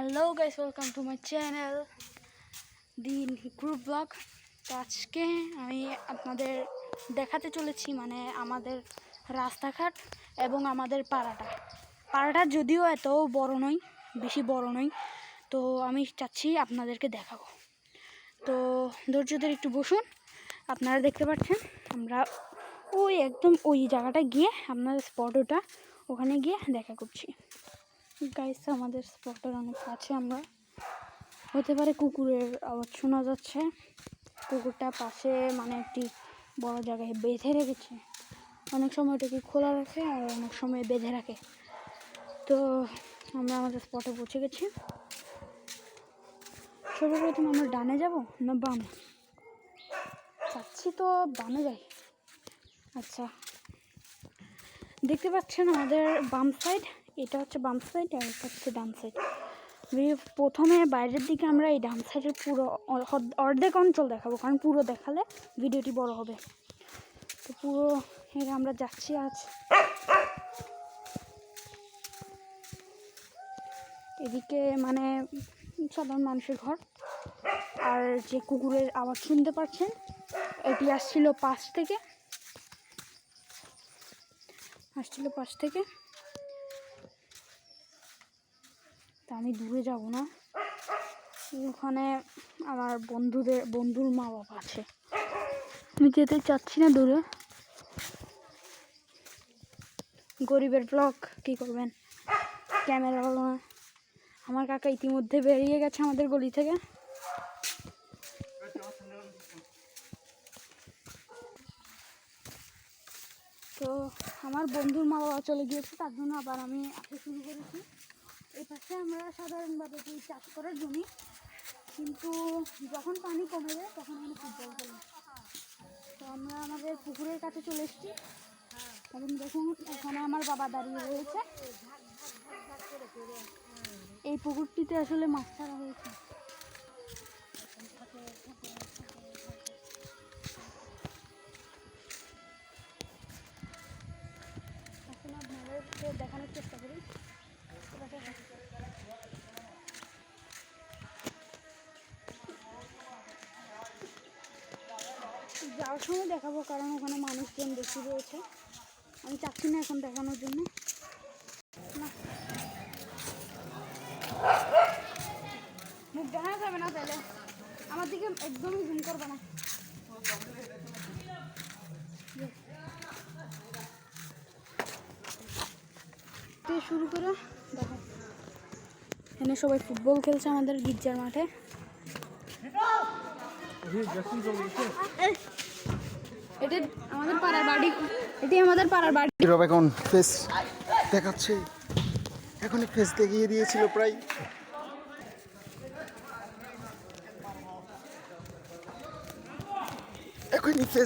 Hello guys, welcome to my channel the group blog. তো আজকে আমি আপনাদের দেখাতে চলেছি আমাদের রাস্তাঘাট এবং আমাদের পাড়াটা যদিও এত বড় নয়, বেশি বড় নয়, তো আমি চাচ্ছি আপনাদেরকে দেখাবো। তো ধৈর্য ধরে একটু বসুন। আপনারা দেখতে পাচ্ছেন আমরা একদম ওই জায়গাটা গিয়ে আপনাদের স্পট ওখানে গিয়ে দেখা করছি। গাইস, আমাদের স্পটের অনেক কাছে আমরা, হতে পারে কুকুরের আওয়াজ শোনা যাচ্ছে। কুকুরটা পাশে একটি বড় জায়গায় বেঁধে রেখেছে। অনেক সময় ওটাকে খোলা রাখে আর অনেক সময় বেঁধে রাখে। তো আমরা আমাদের স্পটে পৌঁছে গেছি। সর্বপ্রথম আমরা ডানে যাব না বামে? যাচ্ছি তো বামে যাই। আচ্ছা, দেখতে পাচ্ছেন আমাদের বাম সাইড, এটা হচ্ছে বাম সাইড আর এটা হচ্ছে ডান সাইড। প্রথমে বাইরের দিকে আমরা এই ডান সাইডের পুরো অর্ধেক অঞ্চল দেখাবো, কারণ পুরো দেখালে ভিডিওটি বড় হবে। তো পুরো আমরা যাচ্ছি আজ। এদিকে সাধারণ মানুষের ঘর। আর যে কুকুরের আওয়াজ শুনতে পাচ্ছেন, এটি আসছিল পাশ থেকে। তা আমি দূরে যাব না, ওখানে আমার বন্ধুর মা বাবা আছে, আমি যেতে চাচ্ছি না দূরে। গরিবের ব্লগ, কী করবেন, ক্যামেরা হলো না। আমার কাকা ইতিমধ্যে বেরিয়ে গেছে আমাদের গলি থেকে। তো আমার বন্ধুর মা বাবা চলে গিয়েছে, তার জন্য আবার আমি আসতে শুরু করেছি। এই পাশে আমরা সাধারণভাবে চাষ করার জমি, কিন্তু যখন পানি কমে যায় তখন আমি ফুটবল খেলি। তো আমরা আমাদের পুকুরের কাছে চলে এসেছি এবং দেখুন এখানে আমার বাবা দাঁড়িয়ে রয়েছে। এই পুকুরটিতে আসলে মাছ ছাড়া হয়েছে। এখন আপনাদেরকে দেখানোর চেষ্টা করি। যাওয়ার সময় দেখাবো, কারণ ওখানে মানুষজন বেশি রয়েছে। আমি চাচ্ছি না এখন দেখানোর জন্য। মুখ দেখা যাবে না, তাহলে আমার দিকে একদমই জুম করবে না। শুরু করে দেখো, এখানে সবাই ফুটবল খেলছে আমাদের গির্জার মাঠে। এটি আমাদের পাড়ার বাড়ি। এখন ফেস দেখাচ্ছে, এখনই ফেস দেখিয়ে দিয়েছিল প্রায়। এখনই ফেস